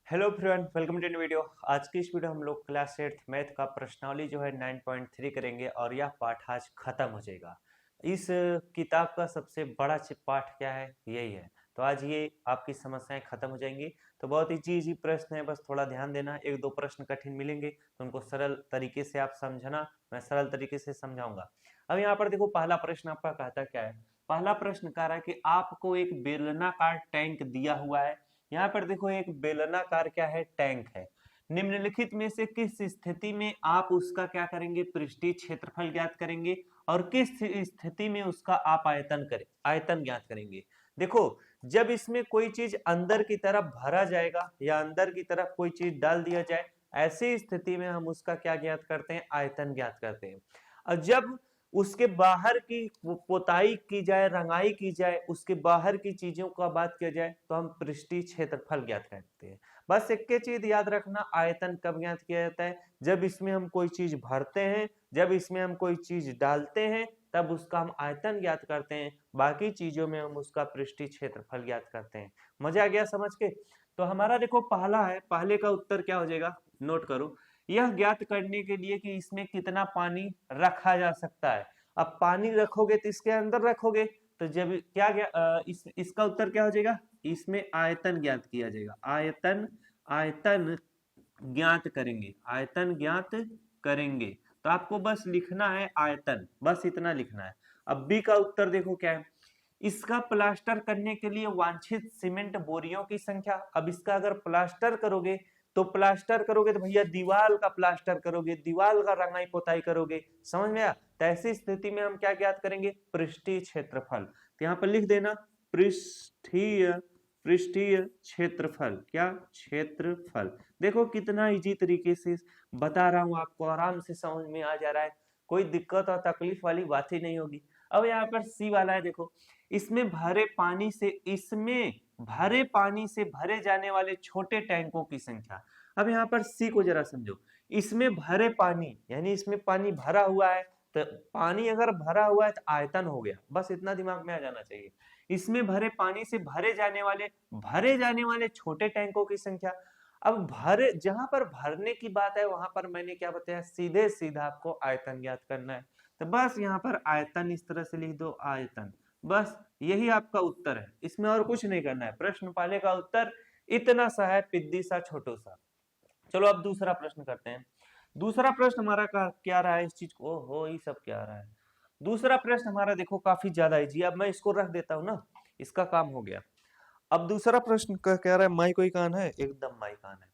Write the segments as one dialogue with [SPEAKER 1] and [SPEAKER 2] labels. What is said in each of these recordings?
[SPEAKER 1] Hello everyone, welcome to new video. आज की इस वीडियो हम लोग क्लास 8 मैथ का प्रश्नावली जो है 9.3 करेंगे और यह पाठ आज खत्म हो जाएगा। इस किताब का सबसे बड़ा पाठ क्या है, यही है। तो आज ये आपकी समस्याएं खत्म हो जाएंगी। तो बहुत इजी इजी प्रश्न है, बस थोड़ा ध्यान देना। एक दो प्रश्न कठिन मिलेंगे तो उनको सरल तरीके से आप समझना, मैं सरल तरीके से समझाऊंगा। अब यहाँ पर देखो, पहला प्रश्न आपका कहता क्या है। पहला प्रश्न कह रहा है कि आपको एक बेलनाकार टैंक दिया हुआ है। यहाँ पर देखो, एक बेलनाकार क्या है, टैंक है। निम्नलिखित में से किस स्थिति में आप उसका क्या करेंगे, पृष्ठीय क्षेत्रफल ज्ञात करेंगे और किस स्थिति में उसका आप आयतन ज्ञात करेंगे। देखो, जब इसमें कोई चीज अंदर की तरफ भरा जाएगा या अंदर की तरफ कोई चीज डाल दिया जाए, ऐसी स्थिति में हम उसका क्या ज्ञात करते हैं, आयतन ज्ञात करते हैं। और जब उसके बाहर की पोताई की जाए, रंगाई की जाए, उसके बाहर की चीजों का बात किया जाए तो हम पृष्ठीय क्षेत्रफल ज्ञात करते हैं। बस एक चीज याद रखना, आयतन कब ज्ञात किया जाता है, जब इसमें हम कोई चीज भरते हैं, जब इसमें हम कोई चीज डालते हैं, तब उसका हम आयतन ज्ञात करते हैं। बाकी चीजों में हम उसका पृष्ठीय क्षेत्रफल ज्ञात करते हैं। मजा आ गया समझ के। तो हमारा देखो पहला है, पहले का उत्तर क्या हो जाएगा, नोट करो। यह ज्ञात करने के लिए कि इसमें कितना पानी रखा जा सकता है। अब पानी रखोगे तो इसके अंदर रखोगे, तो जब क्या इसका उत्तर क्या हो जाएगा, इसमें आयतन ज्ञात किया जाएगा। आयतन आयतन ज्ञात करेंगे, आयतन ज्ञात करेंगे। तो आपको बस लिखना है आयतन, बस इतना लिखना है। अब बी का उत्तर देखो क्या है। इसका प्लास्टर करने के लिए वांछित सीमेंट बोरियों की संख्या। अब इसका अगर प्लास्टर करोगे तो भैया दीवार का प्लास्टर करोगे, दीवार का रंगाई पोताई करोगे, समझ में आया। तो ऐसी स्थिति में हम क्या ज्ञात करेंगे, पृष्ठीय क्षेत्रफल। तो यहाँ पर लिख देना पृष्ठीय पृष्ठीय क्षेत्रफल, क्या, क्षेत्रफल। देखो कितना इजी तरीके से बता रहा हूं आपको, आराम से समझ में आ जा रहा है, कोई दिक्कत और तकलीफ वाली बात ही नहीं होगी। अब यहाँ पर सी वाला है, देखो, इसमें भरे पानी से भरे जाने वाले छोटे टैंकों की संख्या। अब यहाँ पर सी को जरा समझो। इसमें भरे पानी यानी इसमें पानी भरा हुआ है, तो पानी अगर भरा हुआ है तो आयतन हो गया, बस इतना दिमाग में आ जाना चाहिए। इसमें भरे पानी से भरे जाने वाले छोटे टैंकों की संख्या। अब भरे, जहां पर भरने की बात है वहां पर मैंने क्या बताया, सीधे सीधा आपको आयतन ज्ञात करना है। तो बस यहाँ पर आयतन इस तरह से लिख दो, आयतन। बस यही आपका उत्तर है, इसमें और कुछ नहीं करना है। प्रश्न पहले का उत्तर इतना सा है, पिद्दी सा, छोटो सा। चलो अब दूसरा प्रश्न करते हैं। दूसरा प्रश्न हमारा क्या रहा है, इस चीज को, हो ये सब क्या रहा है। दूसरा प्रश्न हमारा देखो काफी ज्यादा इजी। अब मैं इसको रख देता हूं ना, इसका काम हो गया। अब दूसरा प्रश्न कह रहा है, माई कोई कान है, एकदम माई कान है।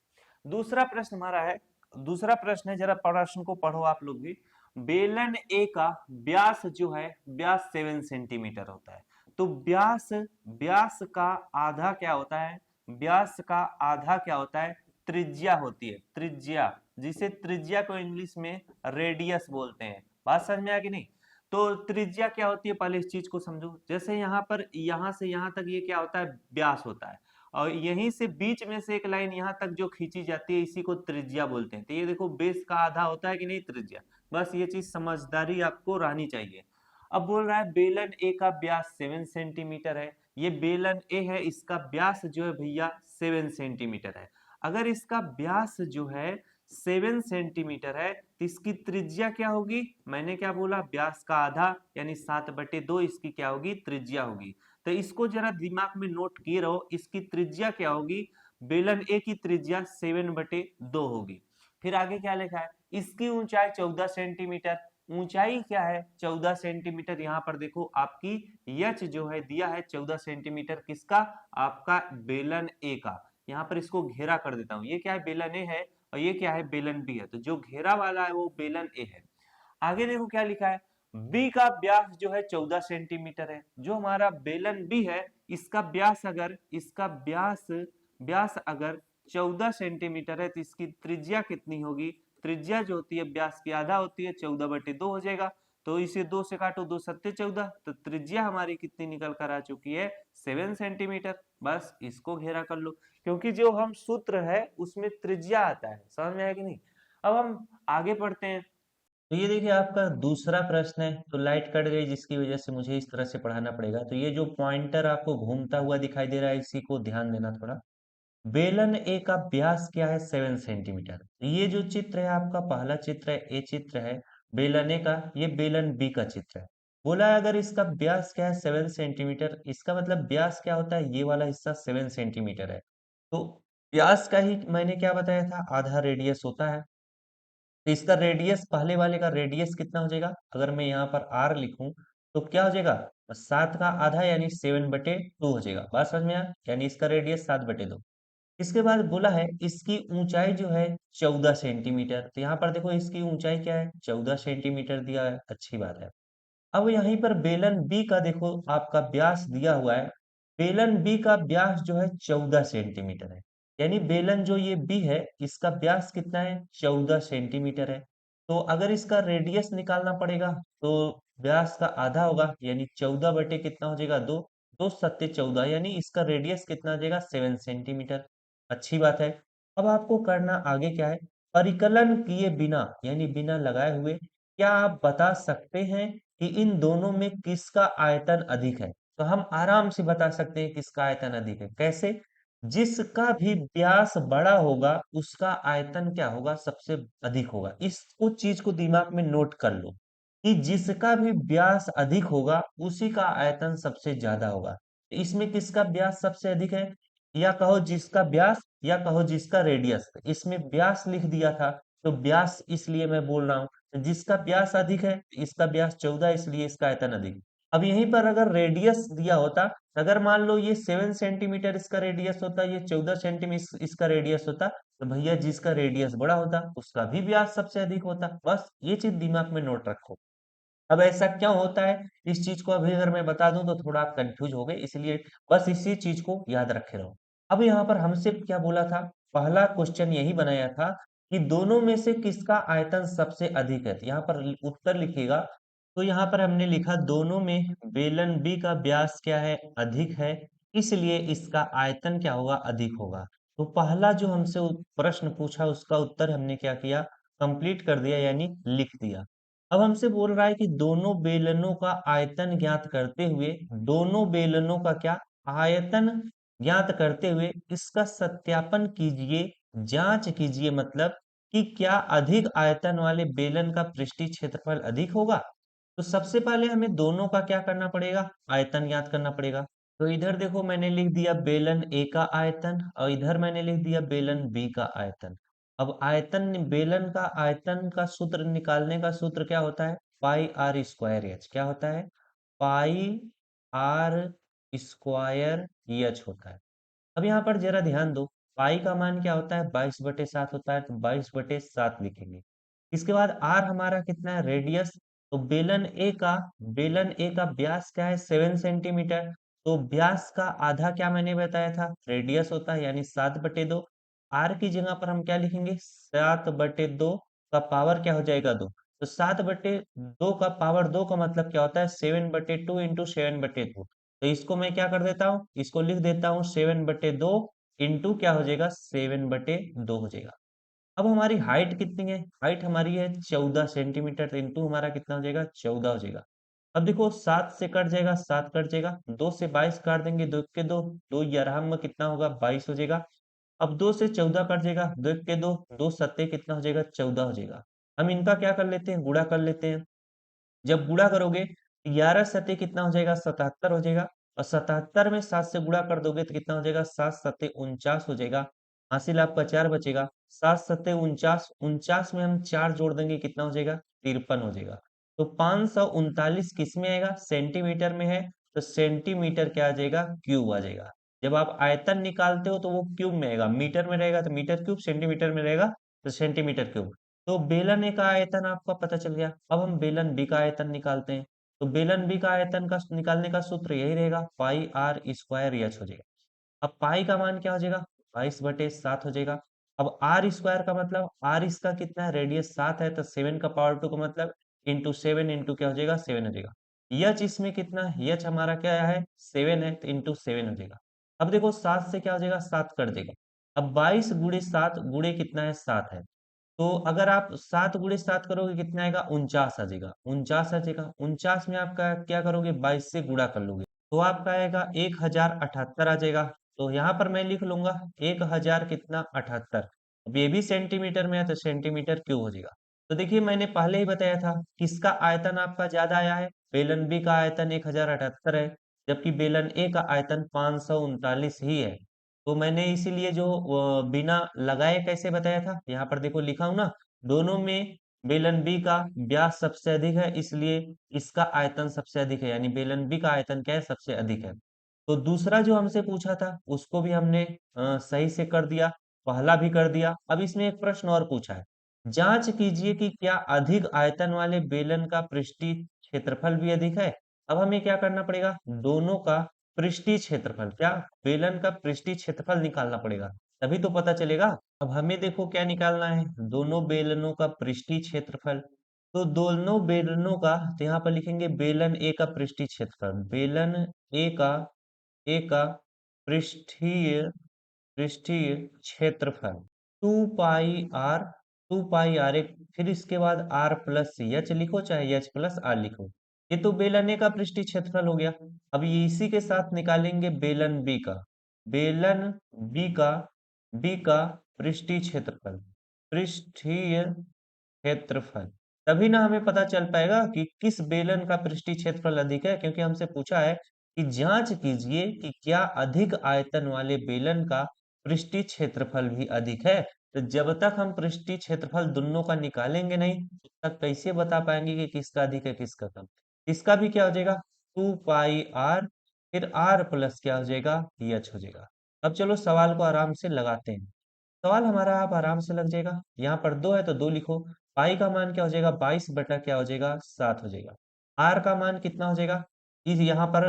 [SPEAKER 1] दूसरा प्रश्न हमारा है, दूसरा प्रश्न है, जरा प्रश्न को पढ़ो आप लोग भी। बेलन ए का व्यास जो है, व्यास 7 सेंटीमीटर होता है। तो व्यास व्यास का आधा क्या होता है, व्यास का आधा क्या होता है, त्रिज्या होती है, त्रिज्या, जिसे त्रिज्या को इंग्लिश में रेडियस बोलते हैं। बात समझ में आया कि नहीं। तो त्रिज्या क्या होती है, पहले इस चीज को समझो। जैसे यहाँ पर, यहाँ से यहाँ तक ये क्या होता है, व्यास होता है। और यहीं से बीच में से एक लाइन यहाँ तक जो खींची जाती है, इसी को त्रिज्या बोलते हैं। तो ये देखो, बेस का आधा होता है कि नहीं, त्रिज्या। बस ये चीज समझदारी आपको रहनी चाहिए। अब बोल रहा है बेलन ए का व्यास 7 सेंटीमीटर है। ये बेलन ए है, इसका व्यास जो है भैया 7 सेंटीमीटर है। अगर इसका व्यास जो है 7 सेंटीमीटर है तो इसकी त्रिज्या क्या होगी, मैंने क्या बोला, व्यास का आधा यानी 7/2 इसकी क्या होगी, त्रिज्या होगी। तो इसको जरा दिमाग में नोट किए रहो, इसकी त्रिज्या क्या होगी, बेलन ए की त्रिज्या 7/2 होगी। फिर आगे क्या लिखा है, इसकी ऊंचाई 14 सेंटीमीटर। ऊंचाई क्या है, 14 सेंटीमीटर। यहाँ पर देखो आपकी यच जो है दिया है 14 सेंटीमीटर, किसका, आपका बेलन ए का। यहाँ पर इसको घेरा कर देता हूँ, ये क्या है, बेलन ए है, और ये क्या है, बेलन बी है। तो जो घेरा वाला है वो बेलन ए है। आगे देखो क्या लिखा है, बी का व्यास जो है 14 सेंटीमीटर है। जो हमारा बेलन बी है, इसका व्यास अगर 14 सेंटीमीटर है तो इसकी त्रिज्या कितनी होगी, त्रिज्या जो होती है व्यास की आधा होती है, 14/2 हो जाएगा। तो इसे 2 से काटो, 2 सत्ते 14, तो त्रिज्या हमारी कितनी निकल कर आ चुकी है, 7 सेंटीमीटर। बस इसको घेरा कर लो, क्योंकि जो हम सूत्र है उसमें त्रिज्या आता है, समझ में आया कि नहीं। अब हम आगे पढ़ते हैं। तो ये देखिए आपका दूसरा प्रश्न है। तो लाइट कट गई जिसकी वजह से मुझे इस तरह से पढ़ाना पड़ेगा। तो ये जो पॉइंटर आपको घूमता हुआ दिखाई दे रहा है, इसी को ध्यान देना थोड़ा।
[SPEAKER 2] बेलन ए का व्यास क्या है 7 सेंटीमीटर। ये जो चित्र है आपका पहला चित्र है, ये चित्र है बेलन ए का, ये बेलन बी का चित्र है। बोला है अगर इसका व्यास क्या है 7 सेंटीमीटर, इसका मतलब व्यास क्या होता है, ये वाला हिस्सा 7 सेंटीमीटर है। तो व्यास का ही मैंने क्या बताया था, आधा रेडियस होता है। तो इसका रेडियस, पहले वाले का रेडियस कितना हो जाएगा, अगर मैं यहाँ पर आर लिखूं तो क्या हो जाएगा, 7 का आधा यानी 7/2 हो जाएगा। बात समझ में आया, यानी इसका रेडियस 7/2। इसके बाद बोला है इसकी ऊंचाई जो है 14 सेंटीमीटर। तो यहाँ पर देखो इसकी ऊंचाई क्या है, 14 सेंटीमीटर दिया है, अच्छी बात है। अब यहीं पर बेलन बी का देखो आपका व्यास दिया हुआ है। बेलन बी का व्यास जो है 14 सेंटीमीटर है। यानी बेलन जो ये बी है इसका व्यास कितना है, 14 सेंटीमीटर है। तो अगर इसका रेडियस निकालना पड़ेगा तो व्यास का आधा होगा, यानी 14 बटे कितना हो जाएगा, 2। 2 × 7 = 14, यानी इसका रेडियस कितना हो जाएगा, 7 सेंटीमीटर। अच्छी बात है। अब आपको करना आगे क्या है, परिकलन किए बिना यानी बिना लगाए हुए क्या आप बता सकते हैं कि इन दोनों में किसका आयतन अधिक है। तो हम आराम से बता सकते हैं किसका आयतन अधिक है। कैसे, जिसका भी व्यास बड़ा होगा उसका आयतन क्या होगा, सबसे अधिक होगा। इसको चीज को दिमाग में नोट कर लो कि जिसका भी व्यास अधिक होगा उसी का आयतन सबसे ज्यादा होगा। तो इसमें किसका व्यास सबसे अधिक है, या कहो जिसका व्यास, या कहो जिसका रेडियस। इसमें व्यास लिख दिया था तो व्यास इसलिए मैं बोल रहा हूँ, जिसका व्यास अधिक है, इसका व्यास 14 इसलिए इसका आयतन अधिक। अब यहीं पर अगर रेडियस दिया होता, अगर मान लो ये 7 सेंटीमीटर इसका रेडियस होता, ये 14 सेंटीमीटर इसका रेडियस होता, तो भैया जिसका रेडियस बड़ा होता उसका भी व्यास सबसे अधिक होता। बस ये चीज दिमाग में नोट रखो। अब ऐसा क्यों होता है, इस चीज को अभी अगर मैं बता दूं तो थोड़ा आप कंफ्यूज हो गए, इसलिए बस इसी चीज को याद रखे रहो। अब यहाँ पर हमसे क्या बोला था, पहला क्वेश्चन यही बनाया था कि दोनों में से किसका आयतन सबसे अधिक है। तो यहाँ पर उत्तर लिखिएगा। तो यहाँ पर हमने लिखा दोनों में बेलन बी का व्यास क्या है, अधिक है, इसलिए इसका आयतन क्या होगा, अधिक होगा। तो पहला जो हमसे प्रश्न पूछा उसका उत्तर हमने क्या किया, कंप्लीट कर दिया, यानी लिख दिया। अब हमसे बोल रहा है कि दोनों बेलनों का आयतन ज्ञात करते हुए, दोनों बेलनों का क्या, आयतन ज्ञात करते हुए इसका सत्यापन कीजिए, जांच कीजिए, मतलब कि क्या अधिक आयतन वाले बेलन का पृष्ठीय क्षेत्रफल अधिक होगा। तो सबसे पहले हमें दोनों का क्या करना पड़ेगा, आयतन ज्ञात करना पड़ेगा। तो इधर देखो मैंने लिख दिया बेलन ए का आयतन, और इधर मैंने लिख दिया बेलन बी का आयतन। अब आयतन, बेलन का आयतन का सूत्र निकालने का सूत्र क्या होता है, पाई आर स्क्वायर एच। क्या होता है, पाई आर स्क्वायर एच होता है। अब यहाँ पर जरा ध्यान दो, पाई का मान क्या होता है, 22/7 होता है, तो 22/7 लिखेंगे। इसके बाद आर हमारा कितना है, रेडियस। तो बेलन ए का व्यास क्या है, 7 सेंटीमीटर। तो व्यास का आधा क्या मैंने बताया था, रेडियस होता है, यानी 7/2। आर की जगह पर हम क्या लिखेंगे, 7/2 का पावर क्या हो जाएगा, 2। तो 7/2 का पावर 2 का मतलब क्या होता है, 7/2 इंटू 7/2। तो इसको मैं क्या कर देता हूँ, इसको लिख देता हूँ 7/2 इंटू क्या हो जाएगा, 7/2 हो जाएगा। अब हमारी हाइट कितनी है, हाइट हमारी है 14 सेंटीमीटर, तो इंटू हमारा कितना हो जाएगा, 14 हो जाएगा। अब देखो 7 से कट जाएगा, 7 कट जाएगा, 2 से 22 काट देंगे, 2 के 2, 2 11 में कितना होगा, 22 हो जाएगा। अब 2 से 14 कट जाएगा, 2 के 2, 2 सत्ते कितना हो जाएगा, 14 हो जाएगा। हम इनका क्या कर लेते हैं, गुणा कर लेते हैं। जब गुणा करोगे 11 सत्ते कितना हो जाएगा, 77 हो जाएगा। और 77 में 7 से गुणा कर दोगे तो कितना हो जाएगा, 7 सत्ते 49 हो जाएगा। हासिल आपका 4 बचेगा। 7 सत्ते 49, 49 में हम 4 जोड़ देंगे, कितना हो जाएगा, 53 हो जाएगा। तो 539 किस में आएगा, सेंटीमीटर में है। तो सेंटीमीटर क्या आ जाएगा, क्यूब आ जाएगा। जब आप आयतन निकालते हो तो वो क्यूब में आएगा, मीटर में रहेगा तो मीटर क्यूब, सेंटीमीटर में रहेगा तो सेंटीमीटर क्यूब। तो बेलन ए का आयतन आपका पता चल गया। अब हम बेलन बी का आयतन निकालते हैं। तो बेलन बी का आयतन का निकालने का सूत्र यही रहेगा, पाई आर स्क्वायर एच हो जाएगा। अब पाई का मान क्या हो जाएगा, 22/7 हो जाएगा। अब आर स्क्वायर का मतलब, आर इसका कितना है, रेडियस 7 है, तो 7 का पावर 2 का मतलब इंटू 7 इंटू क्या हो जाएगा, 7 हो जाएगा। यच इसमें कितना है, यच हमारा क्या है, 7 है, तो इंटू 7 हो जाएगा। अब देखो 7 से क्या हो जाएगा, 7 कर देगा। अब 22 × 7 गुणे कितना है, 7 है। तो अगर आप 7 × 7 करोगे कितना आएगा, 49 आ जाएगा, 49 आ जाएगा। 49 में आपका क्या करोगे, 22 से गुणा कर लोगे तो आपका आएगा 1078 आ जाएगा। तो यहाँ पर मैं लिख लूंगा 1000 कितना 78। अब ये भी सेंटीमीटर में है तो सेंटीमीटर क्यूब हो जाएगा। तो देखिए मैंने पहले ही बताया था किसका आयतन आपका ज्यादा आया है, बेलन बी का आयतन 1078 है, जबकि बेलन ए का आयतन 539 ही है। तो मैंने इसीलिए जो बिना लगाए कैसे बताया था, यहाँ पर देखो लिखा हूं ना, दोनों में बेलन बी का व्यास सबसे अधिक है, इसलिए इसका आयतन सबसे अधिक है, यानी बेलन बी का आयतन क्या है, सबसे अधिक है। तो दूसरा जो हमसे पूछा था उसको भी हमने सही से कर दिया, पहला भी कर दिया। अब इसमें एक प्रश्न और पूछा है, जांच कीजिए कि क्या अधिक आयतन वाले बेलन का पृष्ठीय क्षेत्रफल भी अधिक है। अब हमें क्या करना पड़ेगा, दोनों का पृष्ठीय क्षेत्रफल, क्या बेलन का पृष्ठीय क्षेत्रफल निकालना पड़ेगा, तभी तो पता चलेगा। अब हमें देखो क्या निकालना है, दोनों बेलनों का पृष्ठीय क्षेत्रफल। तो दोनों बेलनों का, तो यहाँ पर लिखेंगे बेलन ए का पृष्ठीय क्षेत्रफल, बेलन ए का पृष्ठीय पृष्ठीय क्षेत्रफल 2 पाई आर, 2 पाई आर, एक फिर इसके बाद आर प्लस एच लिखो, चाहे एच प्लस आर लिखो। ये तो बेलन ए का पृष्ठीय क्षेत्रफल हो गया। अब ये इसी के साथ निकालेंगे बेलन बी का, बेलन बी का पृष्ठीय क्षेत्रफल, पृष्ठीय क्षेत्रफल। तभी ना हमें पता चल पाएगा कि किस बेलन का पृष्ठीय क्षेत्रफल अधिक है, क्योंकि हमसे पूछा है कि जांच कीजिए कि क्या अधिक आयतन वाले बेलन का पृष्ठीय क्षेत्रफल भी अधिक है। तो जब तक हम पृष्ठीय क्षेत्रफल दोनों का निकालेंगे नहीं, तब तक कैसे बता पाएंगे कि किसका अधिक है किसका कम। इसका भी क्या हो जाएगा, 2 पाई आर, फिर आर प्लस क्या हो जाएगा, एच हो जाएगा। अब चलो सवाल को आराम से लगाते हैं। सवाल हमारा आप आराम से लग जाएगा, यहाँ पर 2 है तो 2 लिखो। पाई का मान क्या हो जाएगा, 22 बटा क्या हो जाएगा, 7 हो जाएगा। आर का मान कितना हो जाएगा, इस यहाँ पर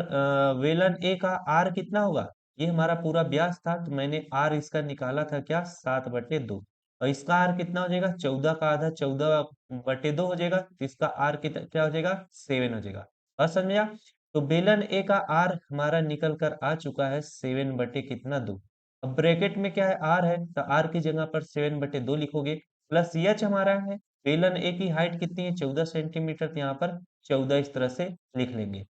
[SPEAKER 2] वेलन ए का आर कितना होगा, ये हमारा पूरा व्यास था, तो मैंने आर इसका निकाला था क्या, 7/2। और इसका आर कितना हो जाएगा, 14 का आधा 14/2 हो जाएगा, तो इसका आर कितना क्या हो जाएगा, 7 हो जाएगा। बस समझा। तो बेलन ए का आर हमारा निकल कर आ चुका है 7/2। अब ब्रैकेट में क्या है, आर है, तो आर की जगह पर 7/2 लिखोगे, प्लस एच हमारा है, बेलन ए की हाइट कितनी है, 14 सेंटीमीटर, तो यहाँ पर 14 इस तरह से लिख लेंगे।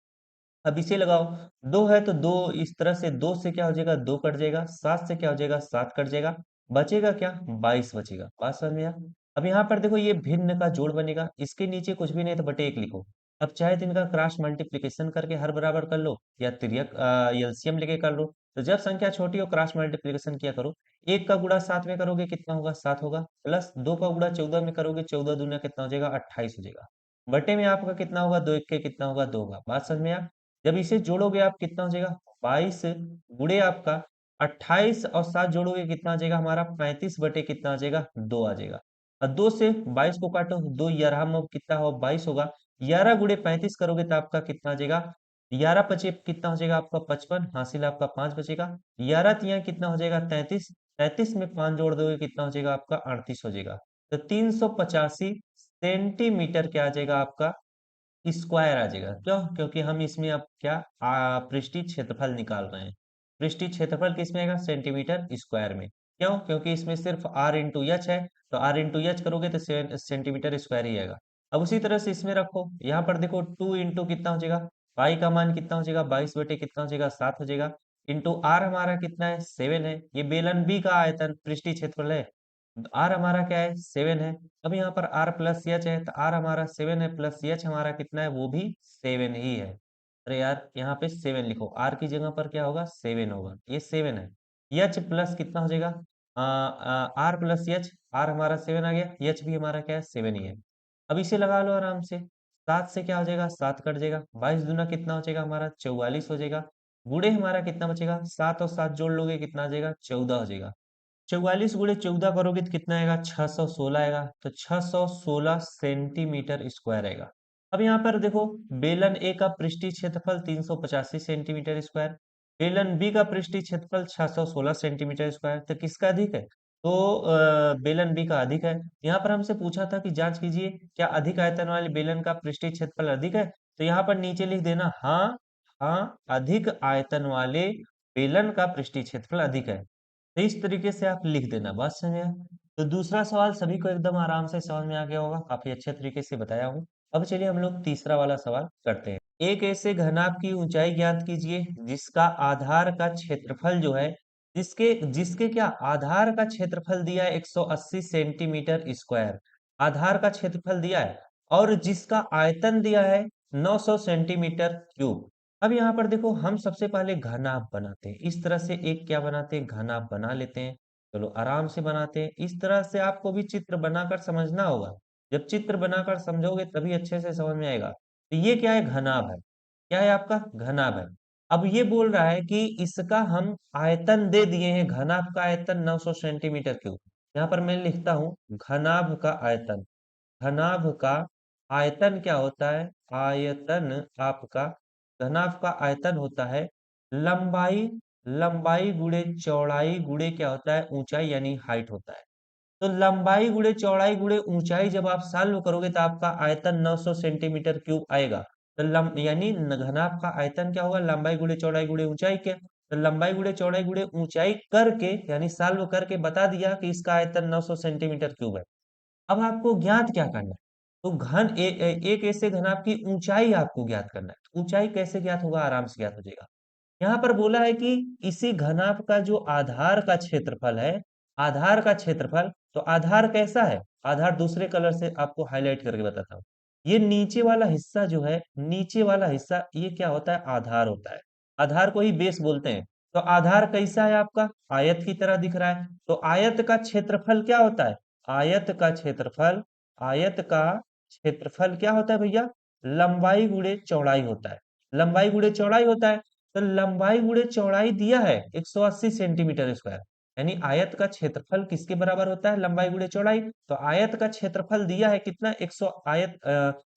[SPEAKER 2] अब इसे लगाओ, 2 है तो 2 इस तरह से, 2 से क्या हो जाएगा, 2 कट जाएगा, 7 से क्या हो जाएगा, 7 कट जाएगा, बचेगा क्या, 22 बचेगा। बात समझ में आया? अब यहाँ पर देखो ये भिन्न का जोड़ बनेगा, इसके नीचे कुछ भी नहीं तो बटे 1 लिखो। अब चाहे तो इनका क्रॉस मल्टीप्लीकेशन करके हर बराबर कर लो, या तिर्यक एलसीएम लेके कर लो। तो जब संख्या छोटी हो क्रॉस मल्टीप्लीकेशन किया करो। 1 का गुणा 7 में करोगे कितना होगा, 7 होगा, प्लस 2 का गुणा 14 में करोगे, 14 दूना कितना हो जाएगा, 28 हो जाएगा। बटे में आपका कितना होगा, 2 1 के कितना होगा, 2 होगा। बात समझ में आया? जब इसे जोड़ोगे आप कितना हो जाएगा, 22 गुणे आपका 28 और 7 जोड़ोगे कितना आ जाएगा हमारा, 35 बटे कितना आ जाएगा, 2 आ जाएगा। और 2 से 22 को काटो, 2 11 में कितना हो, 22 होगा। 11 गुणे 35 करोगे तो आपका कितना आ जाएगा, 11 पचे कितना हो जाएगा आपका, 55, हासिल आपका 5 बचेगा। 11 तिया कितना हो जाएगा, 33, 33 में 5 जोड़ दोगे कितना हो जाएगा आपका, 38 हो जाएगा। तो 385 सेंटीमीटर क्या आ जाएगा आपका, स्क्वायर आ जाएगा। क्यों, क्योंकि हम इसमें अब क्या पृष्ठीय क्षेत्रफल निकाल रहे हैं। पृष्ठीय क्षेत्रफल किस में आएगा, सेंटीमीटर स्क्वायर में। क्यों, क्योंकि इसमें सिर्फ आर इंटू एच है, तो आर इंटू एच करोगे तो सेंटीमीटर स्क्वायर ही आएगा। अब उसी तरह से इसमें रखो, यहाँ पर देखो 2 इंटू कितना हो जाएगा, पाई का मान कितना हो जाएगा, 22 बटे कितना हो जाएगा, 7 हो जाएगा, इंटू आर हमारा कितना है, 7 है, ये बेलन बी का आयतन पृष्ठीय क्षेत्रफल है। आर हमारा क्या है, 7 है। अब यहाँ पर आर प्लस एच है, तो आर हमारा 7 है, प्लस एच हमारा कितना है, वो भी 7 ही है। अरे यार यहाँ पे 7 लिखो, आर की जगह पर क्या होगा, 7 होगा, ये 7 है। एच प्लस कितना हो जाएगा, आर प्लस एच, आर हमारा 7 आ गया, एच भी हमारा क्या है, 7 ही है। अब इसे लगा लो आराम से, 7 से क्या हो जाएगा, 7 कट जाएगा, 22 दूना कितना हो जाएगा हमारा, 44 हो जाएगा। गुणे हमारा कितना बचेगा, 7 और 7 जोड़ लोगे कितना आ जाएगा, 14 हो जाएगा। 44 गुणे 14 करोगे तो कितना आएगा, 616 आएगा, तो 616 सेंटीमीटर स्क्वायर आएगा। अब यहाँ पर देखो, बेलन ए का पृष्ठीय क्षेत्रफल 385 सेंटीमीटर स्क्वायर, बेलन बी का पृष्ठीय क्षेत्रफल 616 सेंटीमीटर स्क्वायर, तो किसका अधिक है, तो बेलन बी का अधिक है। यहाँ पर हमसे पूछा था कि जांच कीजिए क्या अधिक आयतन वाले बेलन का पृष्ठीय क्षेत्रफल अधिक है, तो यहाँ पर नीचे लिख देना हाँ, हाँ अधिक आयतन वाले बेलन का पृष्ठीय क्षेत्रफल अधिक है। तो इस तरीके से आप लिख देना, बात समझ में आया? तो दूसरा सवाल सभी को एकदम आराम से समझ में आ गया होगा, काफी अच्छे तरीके से बताया हूँ। अब चलिए हम लोग तीसरा वाला सवाल करते हैं। एक ऐसे घनाभ की ऊंचाई ज्ञात कीजिए जिसका आधार का क्षेत्रफल जो है जिसके जिसके क्या आधार का क्षेत्रफल दिया है 180 सेंटीमीटर स्क्वायर, आधार का क्षेत्रफल दिया है, और जिसका आयतन दिया है 900 सेंटीमीटर क्यूब। अब यहाँ पर देखो, हम सबसे पहले घनाभ बनाते हैं, इस तरह से एक क्या बनाते हैं, घनाभ बना लेते हैं। चलो आराम से बनाते हैं, इस तरह से आपको भी चित्र बनाकर समझना होगा। जब चित्र बनाकर समझोगे तभी अच्छे से समझ में आएगा। तो ये क्या है, घनाभ है। क्या है आपका, घनाभ है। अब ये बोल रहा है कि इसका हम आयतन दे दिए हैं, घनाभ का आयतन 900 सेंटीमीटर क्यूब। यहाँ पर मैं लिखता हूँ घनाभ का आयतन। घनाभ का आयतन क्या होता है, आयतन आपका, घनाभ का आयतन होता है लंबाई, लंबाई गुणे चौड़ाई गुणे क्या होता है, ऊंचाई यानी हाइट होता है। तो लंबाई गुणे चौड़ाई गुणे ऊंचाई जब आप सॉल्व करोगे तो आपका आयतन 900 सेंटीमीटर क्यूब आएगा। तो यानी घनाभ का आयतन क्या होगा, लंबाई गुणे चौड़ाई गुणे ऊंचाई के, तो लंबाई गुणे चौड़ाई गुणे ऊंचाई करके यानी सॉल्व करके बता दिया कि इसका आयतन 900 सेंटीमीटर क्यूब है। अब आपको ज्ञात क्या करना है, तो एक ऐसे घनाभ की ऊंचाई आपको ज्ञात करना है। तो ऊंचाई कैसे ज्ञात होगा, आराम से ज्ञात हो जाएगा। यहाँ पर बोला है कि इसी घनाभ का जो आधार का क्षेत्रफल है, आधार का क्षेत्रफल, तो आधार कैसा है, आधार दूसरे कलर से आपको हाईलाइट करके बताता हूँ। ये नीचे वाला हिस्सा जो है, नीचे वाला हिस्सा ये क्या होता है, आधार होता है। आधार को ही बेस बोलते हैं। तो आधार कैसा है आपका, आयत की तरह दिख रहा है। तो आयत का क्षेत्रफल क्या होता है, आयत का क्षेत्रफल, आयत का क्षेत्रफल क्या होता है भैया, लंबाई गुणे चौड़ाई होता है। लंबाई गुणे चौड़ाई होता है। तो लंबाई गुणे चौड़ाई दिया है 180 सेंटीमीटर स्क्वायर, यानी आयत का क्षेत्रफल किसके बराबर होता है, लंबाई गुणे चौड़ाई। तो आयत का क्षेत्रफल दिया है कितना, 100,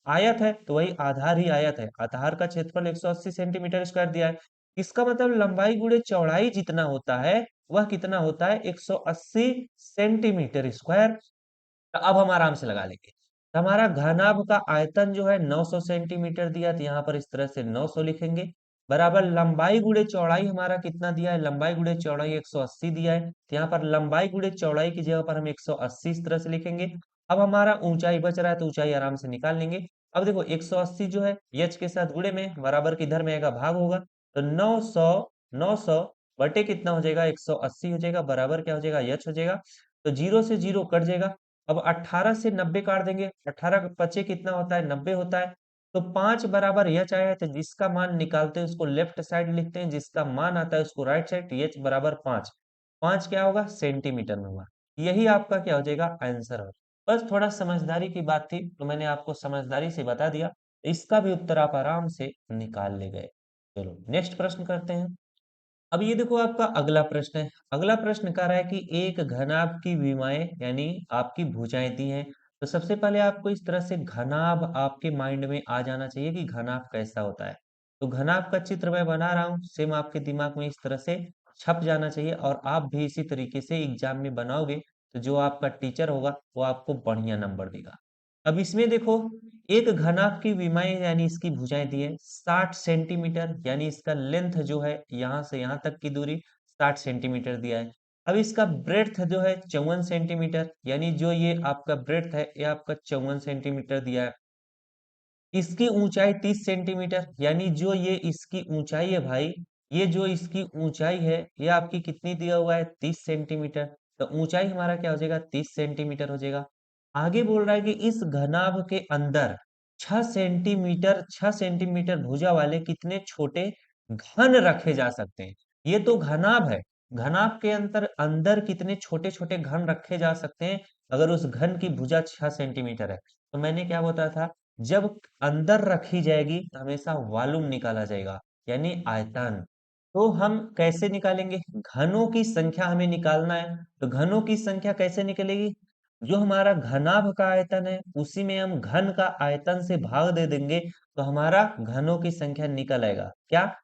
[SPEAKER 2] आयत है तो वही आधार ही आयत है, आधार का क्षेत्रफल 180 सेंटीमीटर स्क्वायर दिया है। इसका मतलब लंबाई गुणे चौड़ाई जितना होता है वह कितना होता है, 180 सेंटीमीटर स्क्वायर। तो अब हम आराम से लगा लेंगे। तो हमारा घनाभ का आयतन जो है 900 सेंटीमीटर दिया, तो यहाँ पर इस तरह से 900 लिखेंगे, बराबर लंबाई गुणे चौड़ाई हमारा कितना दिया है, लंबाई गुणे चौड़ाई 180 दिया है, तो यहाँ पर लंबाई गुणे चौड़ाई की जगह पर हम 180 इस तरह से लिखेंगे। अब हमारा ऊंचाई बच रहा है तो ऊंचाई आराम से निकाल लेंगे। अब देखो 180 जो है यच के साथ गुणे में, बराबर किधर में आएगा, भाग होगा। तो 900, 900 बटे कितना हो जाएगा, 180 हो जाएगा, बराबर क्या हो जाएगा, यच हो जाएगा। तो जीरो से जीरो कट जाएगा। अब 18 से 90 काट देंगे, 18 का पचे कितना होता है, 90 होता है। तो 5 बराबर एच आया है, तो जिसका मान निकालते हैं उसको लेफ्ट साइड लिखते हैं, जिसका मान आता है उसको राइट साइड। एच बराबर 5, 5 क्या होगा, सेंटीमीटर में होगा। यही आपका क्या हो जाएगा, आंसर हो। बस थोड़ा समझदारी की बात थी तो मैंने आपको समझदारी से बता दिया। इसका भी उत्तर आप आराम से निकाल ले गए। चलो नेक्स्ट प्रश्न करते हैं। अब ये देखो आपका अगला प्रश्न है। अगला प्रश्न कह रहा है कि एक घनाभ की विमाएं यानी आपकी भुजाएं दी हैं। तो सबसे पहले आपको इस तरह से घनाभ आपके माइंड में आ जाना चाहिए कि घनाभ कैसा होता है। तो घनाभ का चित्र मैं बना रहा हूँ, सेम आपके दिमाग में इस तरह से छप जाना चाहिए, और आप भी इसी तरीके से एग्जाम में बनाओगे तो जो आपका टीचर होगा वो आपको बढ़िया नंबर देगा। अब इसमें देखो, एक घनाभ की विमाएं यानी इसकी भुजाएं दी है 60 सेंटीमीटर, यानी इसका लेंथ जो है यहाँ से यहाँ तक की दूरी 60 सेंटीमीटर दिया है। अब इसका ब्रेड्थ जो है 54 सेंटीमीटर, यानी जो ये आपका ब्रेड्थ है ये आपका 54 सेंटीमीटर दिया है। इसकी ऊंचाई 30 सेंटीमीटर, यानी जो ये इसकी ऊंचाई है भाई, ये जो इसकी ऊंचाई है ये आपकी कितनी दिया हुआ है, 30 सेंटीमीटर। तो ऊंचाई हमारा क्या हो जाएगा, 30 सेंटीमीटर हो जाएगा। आगे बोल रहा है कि इस घनाभ के अंदर 6 सेंटीमीटर भुजा वाले कितने छोटे घन रखे जा सकते हैं। ये तो घनाभ है, घनाभ के अंदर अंदर कितने छोटे छोटे घन रखे जा सकते हैं, अगर उस घन की भुजा 6 सेंटीमीटर है। तो मैंने क्या बताया था, जब अंदर रखी जाएगी तो हमेशा वॉल्यूम निकाला जाएगा, यानी आयतन। तो हम कैसे निकालेंगे, घनों की संख्या हमें निकालना है। तो घनों की संख्या कैसे निकलेगी, जो हमारा घनाभ का आयतन है उसी में हम घन का आयतन से भाग दे देंगे, तो हमारा घनों की संख्या निकल आएगा। क्या,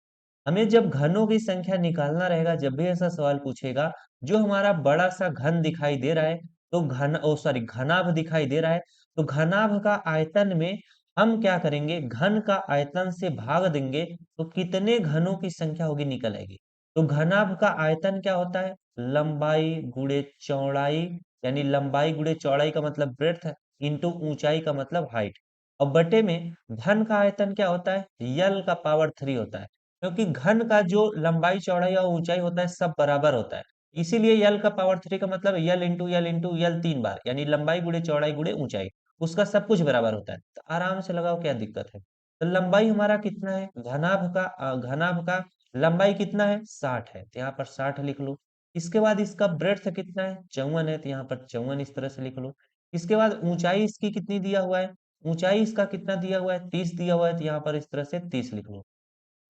[SPEAKER 2] हमें जब घनों की संख्या निकालना रहेगा, जब भी ऐसा सवाल पूछेगा, जो हमारा बड़ा सा घन दिखाई दे रहा है, तो घनाभ दिखाई दे रहा है, तो घनाभ का आयतन में हम क्या करेंगे, घन का आयतन से भाग देंगे, तो कितने घनों की संख्या होगी निकल आएगी। तो घनाभ का आयतन क्या होता है, लंबाई गुणे चौड़ाई, यानी लंबाई गुणे चौड़ाई का मतलब ब्रेड्थ, इंटू ऊंचाई का मतलब हाइट। और बटे में घन का आयतन क्या होता है, यल का पावर 3 होता है। क्योंकि घन का जो लंबाई चौड़ाई और ऊंचाई होता है सब बराबर होता है। इसीलिए यल का पावर 3 का मतलब यल इंटू यल 3 बार, यानी लंबाई गुणे चौड़ाई गुणे ऊंचाई, उसका सब कुछ बराबर होता है। तो आराम से लगाओ, क्या दिक्कत है। तो लंबाई हमारा कितना है, घनाभ का लंबाई कितना है, 60 है, तो यहाँ पर 60 लिख लो। इसके बाद इसका ब्रेड्थ कितना है, 54 है, तो यहाँ पर 54 इस तरह से लिख लो। इसके बाद ऊंचाई इसकी कितनी दिया हुआ है, ऊंचाई इसका कितना दिया हुआ है, 30 दिया हुआ है, तो यहाँ पर इस तरह से 30 लिख लो।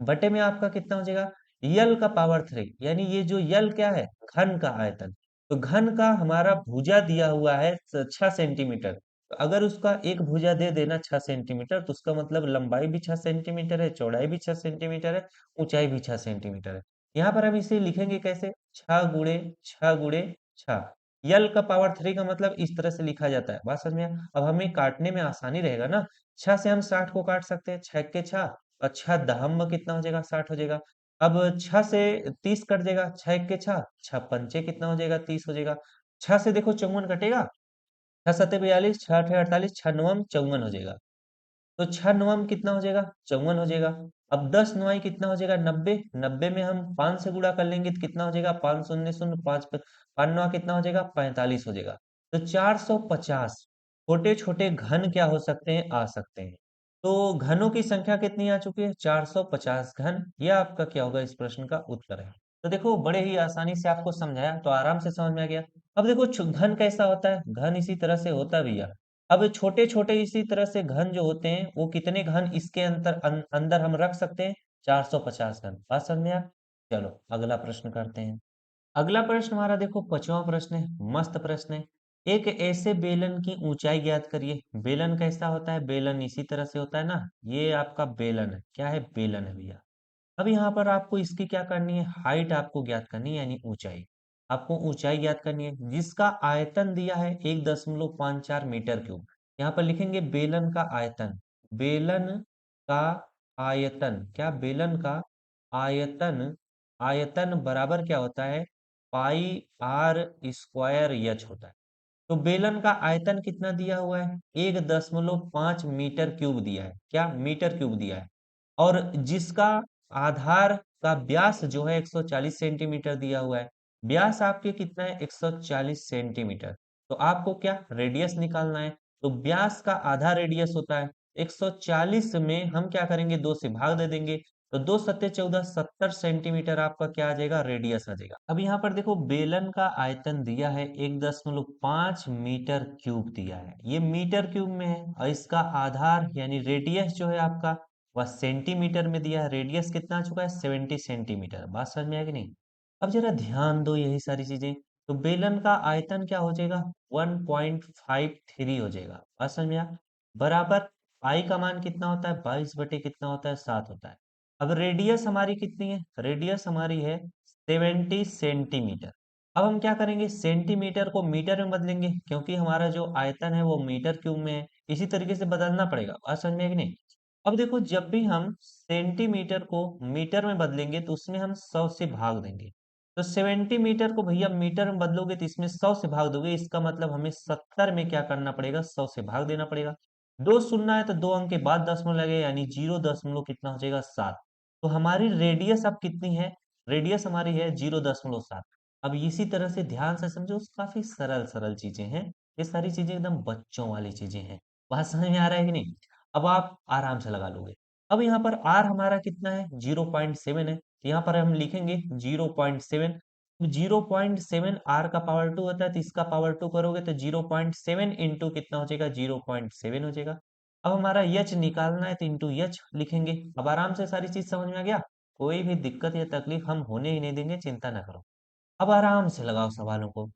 [SPEAKER 2] बटे में आपका कितना हो जाएगा, यल का पावर 3, यानी ये जो यल क्या है, घन का आयतन। तो घन का हमारा भुजा दिया हुआ है 6 सेंटीमीटर। तो अगर उसका एक भुजा दे देना 6 सेंटीमीटर, तो उसका मतलब लंबाई भी 6 सेंटीमीटर है, चौड़ाई भी 6 सेंटीमीटर है, ऊंचाई भी 6 सेंटीमीटर है। यहाँ पर हम इसे लिखेंगे कैसे, 6 गुणे 6 गुणे 6। यल का पावर 3 का मतलब इस तरह से लिखा जाता है, बात समझ में आया? अब हमें काटने में आसानी रहेगा ना, 6 से हम 60 को काट सकते हैं, 6 के 6, अच्छा दहम कितना हो जाएगा, 60 हो जाएगा। अब 6 से 30 कट जाएगा, 6 एक के 6, 6 पंचे कितना हो जाएगा, 30 हो जाएगा। 6 से देखो 54 कटेगा, 6 सत्ते 42, 6 अठे 48, 6 नवम 54 हो जाएगा। तो 6 नवम कितना हो जाएगा, 54 हो जाएगा। अब 10 नवाई कितना हो जाएगा, 90। 90 में हम 5 से गुणा कर लेंगे तो कितना हो जाएगा, 5 शून्य शून्य, 5 5 नवा कितना हो जाएगा, 45 हो जाएगा। तो 450 छोटे छोटे घन क्या हो सकते हैं, आ सकते हैं। तो घनों की संख्या कितनी आ चुकी है, 450 घन। यह आपका क्या होगा, इस प्रश्न का उत्तर है। तो देखो बड़े ही आसानी से आपको समझाया, तो आराम से समझ में आ गया। अब देखो घन कैसा होता है, घन इसी तरह से होता भी है। अब छोटे छोटे इसी तरह से घन जो होते हैं, वो कितने घन इसके अंदर हम रख सकते हैं, 450 घन। बात समझ में आया? चलो अगला प्रश्न करते हैं। अगला प्रश्न हमारा देखो 5वां प्रश्न है, मस्त प्रश्न है। एक ऐसे बेलन की ऊंचाई ज्ञात करिए। बेलन कैसा होता है, बेलन इसी तरह से होता है ना, ये आपका बेलन है, क्या है, बेलन है भैया। अब यहाँ पर आपको इसकी क्या करनी है, हाइट आपको ज्ञात करनी है, यानी ऊंचाई। आपको ऊंचाई ज्ञात करनी है, जिसका आयतन दिया है 1.54 मीटर क्यूब। यहाँ पर लिखेंगे बेलन का आयतन। बेलन का आयतन, क्या, बेलन का आयतन। आयतन बराबर क्या होता है, पाई आर स्क्वायर एच होता है। तो बेलन का आयतन कितना दिया हुआ है, 1.5 मीटर क्यूब दिया है, क्या, मीटर क्यूब दिया है। और जिसका आधार का व्यास जो है 140 सेंटीमीटर दिया हुआ है। व्यास आपके कितना है, 140 सेंटीमीटर। तो आपको क्या रेडियस निकालना है। तो व्यास का आधा रेडियस होता है 140 में हम क्या करेंगे, 2 से भाग दे देंगे। तो 2 सत्ते 14, 70 सेंटीमीटर आपका क्या आ जाएगा, रेडियस आ जाएगा। अब यहाँ पर देखो बेलन का आयतन दिया है 1.5 मीटर क्यूब दिया है, ये मीटर क्यूब में है। और इसका आधार यानी रेडियस जो है आपका वह सेंटीमीटर में दिया है। रेडियस कितना आ चुका है, 70 सेंटीमीटर। बात समझ में आया कि नहीं? अब जरा ध्यान दो यही सारी चीजें। तो बेलन का आयतन क्या हो जाएगा, 1.53 हो जाएगा। बात समझ में आया? बराबर पाई का मान कितना होता है, 22 बटे कितना होता है, 7 होता है। अब रेडियस हमारी कितनी है, रेडियस हमारी है 70 सेंटीमीटर। अब हम क्या करेंगे, सेंटीमीटर को मीटर में बदलेंगे, क्योंकि हमारा जो आयतन है वो मीटर क्यूब में है। इसी तरीके से बदलना पड़ेगा। बात समझ में आया कि नहीं? अब देखो जब भी हम सेंटीमीटर को मीटर में बदलेंगे तो उसमें हम 100 से भाग देंगे। तो 70 मीटर को भैया मीटर में बदलोगे तो इसमें 100 से भाग दोगे, इसका मतलब हमें 70 में क्या करना पड़ेगा, 100 से भाग देना पड़ेगा। दो सुनना है तो 2 अंक के बाद दशमलव लगे, यानी 0 दशमलव कितना हो जाएगा, 7। तो हमारी रेडियस अब कितनी है, रेडियस हमारी है 0.7। अब इसी तरह से ध्यान से समझो, काफी सरल सरल चीजें हैं। ये सारी चीजें एकदम बच्चों वाली चीजें हैं। बात समझ में आ रहा है कि नहीं? अब आप आराम से लगा लोगे। अब यहाँ पर आर हमारा कितना है, 0.7 है, तो यहाँ पर हम लिखेंगे 0.7। 0.7 आर का पावर 2 होता है, तो इसका पावर 2 करोगे तो 0.7 इंटू कितना हो जाएगा, 0.7 हो जाएगा। अब हमारा यच निकालना है तो इंटू यच लिखेंगे। अब आराम से सारी चीज समझ में आ गया, कोई भी दिक्कत या तकलीफ हम होने ही नहीं देंगे, चिंता ना करो। अब आराम से लगाओ सवालों को।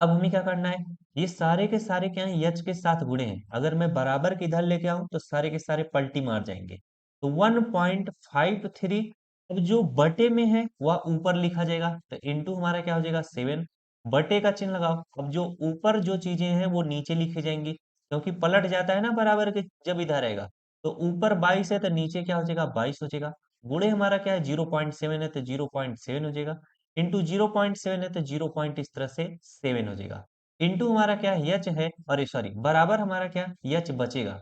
[SPEAKER 2] अब हमें क्या करना है, ये सारे के सारे क्या है, यच के साथ गुणे हैं। अगर मैं बराबर के इधर लेके आऊं तो सारे के सारे पलटी मार जाएंगे। तो 1.53। अब जो बटे में है वह ऊपर लिखा जाएगा, तो इंटू हमारा क्या हो जाएगा, 7। बटे का चिन्ह लगाओ। अब जो ऊपर जो चीजें हैं वो नीचे लिखी जाएंगी, क्योंकि पलट जाता है ना बराबर के जब इधर आएगा। तो ऊपर 22 है तो नीचे क्या हो जाएगा, 22 हो जाएगा। गुणे हमारा क्या है, 0.7 है तो 0.7 हो जाएगा। इंटू 0.7 है तो 0 पॉइंट इस तरह से 7 हो जाएगा। इंटू हमारा क्या है, यच है, और सॉरी बराबर हमारा क्या, यच बचेगा।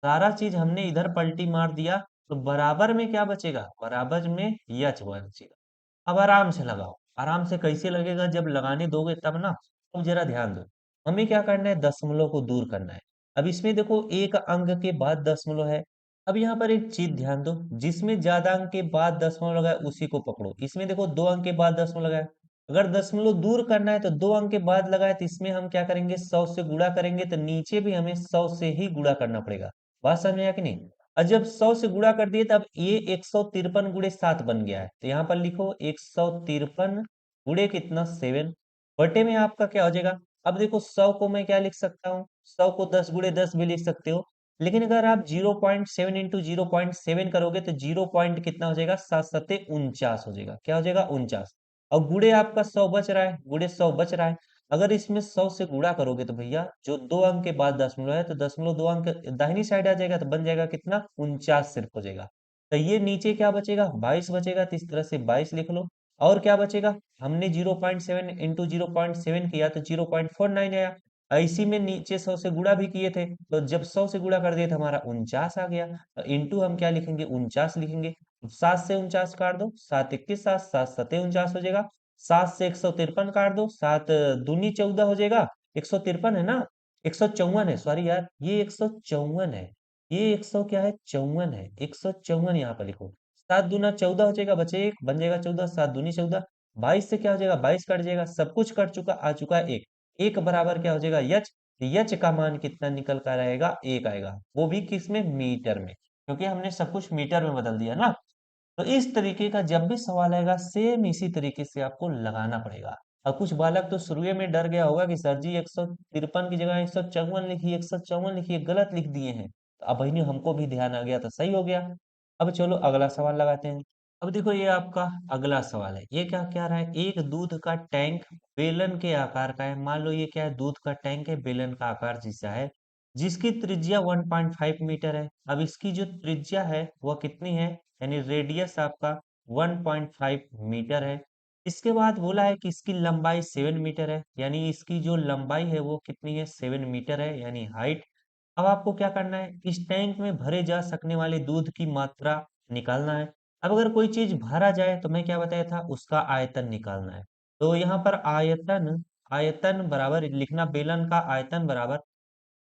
[SPEAKER 2] सारा चीज हमने इधर पलटी मार दिया, तो बराबर में क्या बचेगा, बराबर में यच बचेगा। अब आराम से लगाओ, आराम से कैसे लगेगा जब लगाने दोगे तब ना। अब जरा ध्यान दो, हमें क्या करना है, दशमलव को दूर करना है। अब इसमें देखो एक अंक के बाद दशमलव है। अब यहाँ पर एक चीज ध्यान दो, जिसमें ज्यादा अंक के बाद दशमलव लगा है उसी को पकड़ो। इसमें देखो 2 अंक के बाद दशमलव लगा है, अगर दशमलव दूर करना है तो 2 अंक के बाद लगाए तो इसमें हम क्या करेंगे, 100 से गुणा करेंगे, तो नीचे भी हमें 100 से ही गुणा करना पड़ेगा। बात समझ में आया कि नहीं। और जब 100 से गुणा कर दिए तब ये 153 गुणे 7 बन गया है, तो यहाँ पर लिखो 153 गुणे कितना 7, बटे में आपका क्या हो जाएगा। अब देखो 100 को मैं क्या लिख सकता हूँ, 100 को 10 गुणे 10 भी लिख सकते हो, लेकिन अगर आप 0.7 इंटू 0.7 करोगे तो 0 पॉइंट कितना हो जाएगा, 7 7 49 हो जाएगा। क्या हो जाएगा, 49। और गुणे आपका 100 बच रहा है, गुणे 100 बच रहा है। अगर इसमें 100 से गुणा करोगे तो भैया जो 2 अंक के बाद दशमलव है तो दशमलव 2 अंक दाहिनी साइड आ जाएगा, तो बन जाएगा कितना, 49 सिर्फ हो जाएगा। तो ये नीचे क्या बचेगा, 22 बचेगा, तो इस तरह से 22 लिख लो। और क्या बचेगा, हमने 0.7 इंटू 0.7 किया तो 0.49 आया। इसी में नीचे 100 से गुणा भी किए थे, तो जब 100 से गुणा कर दिए तो हमारा 49 आ गया। तो इंटू हम क्या लिखेंगे, 49 लिखेंगे। 7 से 49 काट दो, 7 21 7 7 7 49 हो जाएगा। 7 से 153 काट दो, 7 दूनी 14 हो जाएगा। 153 है ना, 154 है, सॉरी यार, ये 154 है। ये 100 क्या है, 54 है, 154 यहाँ पर लिखो। 7 दूना 14 हो जाएगा, बचे एक, बन जाएगा 14, 7 दूनी 14। 22 से क्या हो जाएगा, 22 कट जाएगा, सब कुछ कट चुका, आ चुका है एक। एक बराबर क्या हो जाएगा, यच। यच का मान कितना निकल कर आएगा, एक आएगा, वो भी किस में, मीटर में, क्योंकि हमने सब कुछ मीटर में बदल दिया ना। तो इस तरीके का जब भी सवाल आएगा सेम इसी तरीके से आपको लगाना पड़ेगा। और कुछ बालक तो शुरू में डर गया होगा कि सर जी 153 की जगह 154 लिखिए, 154 लिखिए, गलत लिख दिए हैं। तो अब भाई हमको भी ध्यान आ गया तो सही हो गया। अब चलो अगला सवाल लगाते हैं। अब देखो ये आपका अगला सवाल है, ये क्या क्या रहा है, एक दूध का टैंक बेलन के आकार का है। मान लो ये क्या है, दूध का टैंक है, बेलन का आकार जैसा है, जिसकी त्रिज्या 1.5 मीटर है। अब इसकी जो त्रिज्या है वह कितनी है, यानी रेडियस आपका 1.5 मीटर है। इसके बाद बोला है कि इसकी लंबाई 7 मीटर है, यानी इसकी जो लंबाई है वो कितनी है, 7 मीटर है, यानी हाइट। अब आपको क्या करना है, इस टैंक में भरे जा सकने वाले दूध की मात्रा निकालना है। अब अगर कोई चीज भरा जाए तो मैं क्या बताया था, उसका आयतन निकालना है। तो यहाँ पर आयतन, आयतन बराबर लिखना, बेलन का आयतन बराबर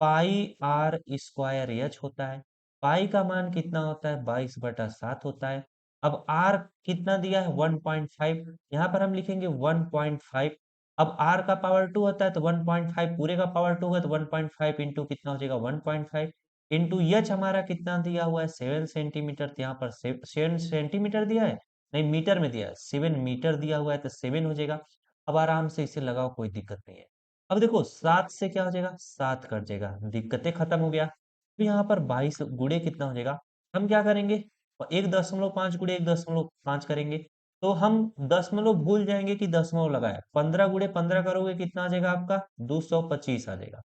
[SPEAKER 2] पाई आर स्क्वायर एच होता है। पाई का मान कितना होता है, 22/7 होता है। अब आर कितना दिया है, 1.5, यहाँ पर हम लिखेंगे 1.5। अब आर का पावर 2 होता है तो 1.5 पूरे का पावर 2 है, तो 1.5 इंटू कितना हो जाएगा, 1.5 इंटू एच हमारा कितना दिया हुआ है, 7 सेंटीमीटर। तो यहाँ पर 7 सेंटीमीटर दिया है, नहीं मीटर में दिया है, 7 मीटर दिया हुआ है, तो 7 हो जाएगा। अब आराम से इसे लगाओ, कोई दिक्कत नहीं है। अब देखो 7 से क्या हो जाएगा, 7 कट जाएगा, दिक्कतें खत्म हो गया। तो यहाँ पर 22 गुणे कितना हो जाएगा, हम क्या करेंगे, 1.5 गुणे 1.5 करेंगे, तो हम दशमलव भूल जाएंगे कि दशमलव लगाए। 15 गुणे 15 करोगे कितना आ जाएगा आपका, 225 आ जाएगा।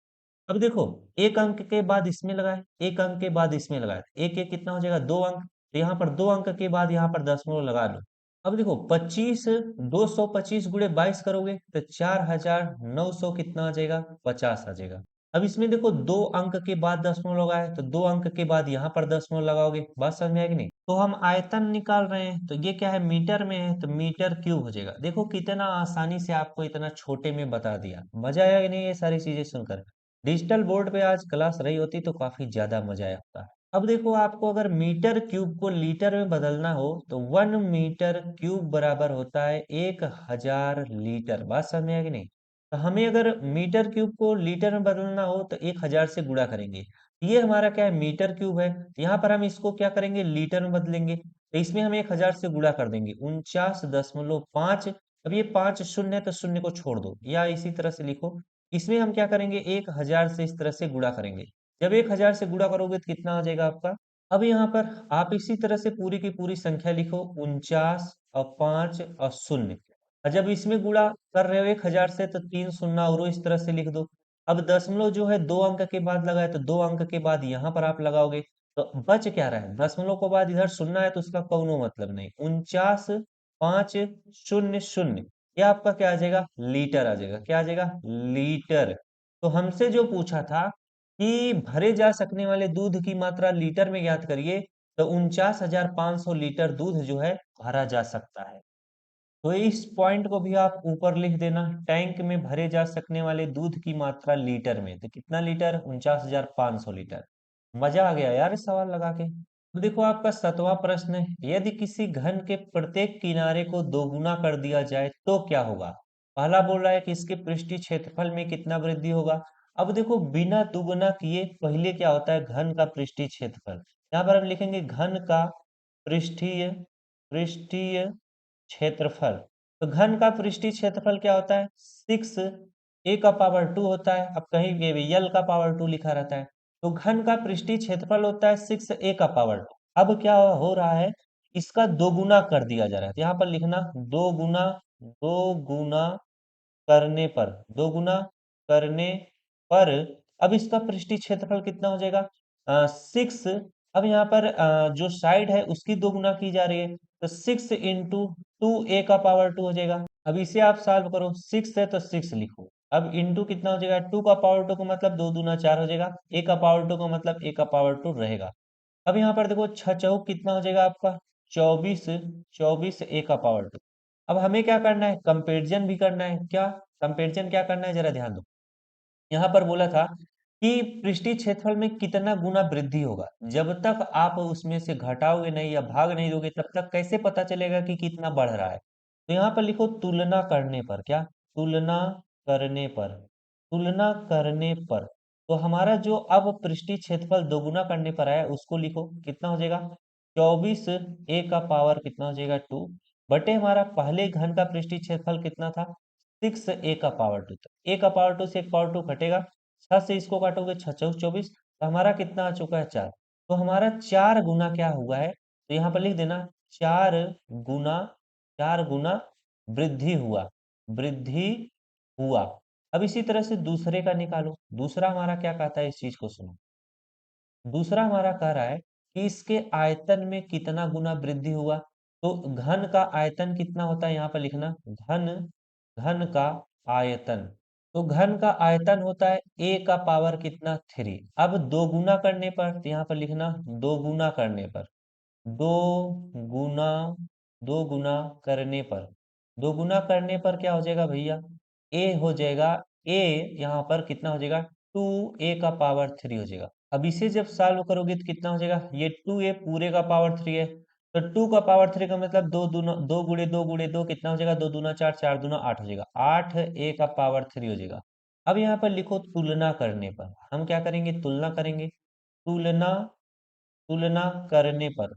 [SPEAKER 2] अब देखो एक अंक के बाद इसमें लगाए, एक अंक के बाद इसमें लगाए, एक एक कितना हो जाएगा, 2 अंक। तो यहाँ पर 2 अंक के बाद यहाँ पर दशमलव लगा लो। अब देखो 25, 225 गुणे 22 करोगे तो 4900 कितना आ जाएगा, 50 आ जाएगा। अब इसमें देखो 2 अंक के बाद दशमलव लगाए, तो 2 अंक के बाद यहाँ पर दशमलव लगाओगे। बात समझ में आएगी नहीं। तो हम आयतन निकाल रहे हैं, तो ये क्या है, मीटर में है, तो मीटर क्यूब हो जाएगा। देखो कितना आसानी से आपको इतना छोटे में बता दिया, मजा आया कि नहीं ये सारी चीजें सुनकर। डिजिटल बोर्ड पे आज क्लास रही होती तो काफी ज्यादा मजा आया होता। अब देखो आपको अगर मीटर क्यूब को लीटर में बदलना हो तो 1 मीटर क्यूब बराबर होता है 1000 लीटर। बात समझ में आएगी नहीं। तो हमें अगर मीटर क्यूब को लीटर में बदलना हो तो 1000 से गुणा करेंगे। ये हमारा क्या है, मीटर क्यूब है। यहाँ पर हम इसको क्या करेंगे, लीटर में बदलेंगे, तो इसमें हम 1000 से गुणा कर देंगे, 49.5। अब ये 5 शून्य है तो शून्य को छोड़ दो, या इसी तरह से लिखो। इसमें हम क्या करेंगे, 1000 से इस तरह से गुणा करेंगे। जब 1000 से गुणा करोगे तो कितना आ जाएगा आपका। अब यहाँ पर आप इसी तरह से पूरी की पूरी संख्या लिखो, 49 और 5 और शून्य। और जब इसमें गुणा कर रहे हो 1000 से तो 3 शून्य और इस तरह से लिख दो। अब दशमलव जो है 2 अंक के बाद लगाए, तो 2 अंक के बाद यहाँ पर आप लगाओगे, तो बच क्या रहा है, दशमलव के बाद इधर शून्य है तो उसका कोनो मतलब नहीं। 49,500, ये आपका क्या आ जाएगा, लीटर आ जाएगा। क्या आ जाएगा, लीटर। तो हमसे जो पूछा था कि भरे जा सकने वाले दूध की मात्रा लीटर में ज्ञात करिए, तो 49,500 लीटर दूध जो है भरा जा सकता है। तो इस पॉइंट को भी आप ऊपर लिख देना, टैंक में भरे जा सकने वाले दूध की मात्रा लीटर में, तो कितना लीटर? 49,500 लीटर। मजा आ गया यार इस सवाल लगा के। तो देखो आपका 7वां प्रश्न है, यदि किसी घन के प्रत्येक किनारे को दोगुना कर दिया जाए तो क्या होगा? पहला बोल रहा है कि इसके पृष्ठीय क्षेत्रफल में कितना वृद्धि होगा। अब देखो बिना दुगुना किए पहले क्या होता है, घन का पृष्ठीय क्षेत्रफल। यहाँ पर हम लिखेंगे घन का पृष्ठीय पृष्ठीय क्षेत्रफल। तो घन का पृष्ठीय क्षेत्रफल क्या होता है? 6 a⁻² होता है। अब कहीं भी यल का पावर 2 लिखा रहता है, तो घन का पृष्ठीय क्षेत्रफल होता है 6 a⁻²। अब क्या हो रहा है, इसका दोगुना कर दिया जा रहा है, तो यहाँ पर लिखना दो गुना करने पर, दोगुना करने पर अब इसका पृष्ठीय क्षेत्रफल कितना हो जाएगा? 6। अब यहाँ पर जो साइड है उसकी दोगुना की जा रही है, तो 6 × 2 a⁻² हो जाएगा। अब इसे आप सॉल्व करो, 6 है तो 6 लिखो, अब इंटू कितना हो जाएगा? 2 का पावर 2 का मतलब 2 दूना 4 हो जाएगा, a⁻² का मतलब a⁻² रहेगा। अब यहाँ पर देखो 6 चौक कितना हो जाएगा आपका? 24, 24 a⁻²। अब हमें क्या करना है? कंपेरिजन भी करना है। क्या कंपेरिजन क्या करना है, जरा ध्यान दो। यहाँ पर बोला था कि पृष्ठीय क्षेत्रफल में कितना गुना वृद्धि होगा। जब तक आप उसमें से घटाओगे नहीं या भाग नहीं दोगे तब तक कैसे पता चलेगा कि कितना बढ़ रहा है? तो यहाँ पर लिखो तुलना करने पर। क्या? तुलना करने पर, तुलना करने पर। तो हमारा जो अब पृष्ठीय क्षेत्रफल दोगुना करने पर आया उसको लिखो, कितना हो जाएगा? 24 a⁻² कितना हो जाएगा? 2 बटे हमारा पहले घन का पृष्ठीय क्षेत्रफल कितना था? 6 a⁻²। तो a⁻² से a⁻² घटेगा, 6 से इसको काटोगे 6 चौक 24, तो हमारा कितना आ चुका है? 4। तो हमारा 4 गुना क्या हुआ है? तो यहाँ पर लिख देना 4 गुना, 4 गुना वृद्धि हुआ, वृद्धि हुआ। अब इसी तरह से दूसरे का निकालो। दूसरा हमारा क्या कहता है, इस चीज को सुनो। दूसरा हमारा कह रहा है कि इसके आयतन में कितना गुना वृद्धि हुआ। तो घन का आयतन कितना होता है, यहाँ पर लिखना घन, घन का आयतन। तो घन का आयतन होता है a का पावर कितना? 3। अब दो गुना करने पर, तो यहाँ पर लिखना दो गुना करने पर, दो गुना, दो गुना करने पर, दो गुना करने पर क्या हो जाएगा भैया? a हो जाएगा, a यहाँ पर कितना हो जाएगा? 2a⁻³ हो जाएगा। अब इसे जब सॉल्व करोगे तो कितना हो जाएगा? ये 2a पूरे का पावर 3 है, तो 2 का पावर 3 का मतलब 2 गुणे 2 कितना हो जाएगा? 2 दूना 4, 4 दूना 8 हो जाएगा, 8 a⁻³ हो जाएगा। अब यहाँ पर लिखो तुलना करने पर, हम क्या करेंगे? तुलना करेंगे। तुलना, तुलना करने पर,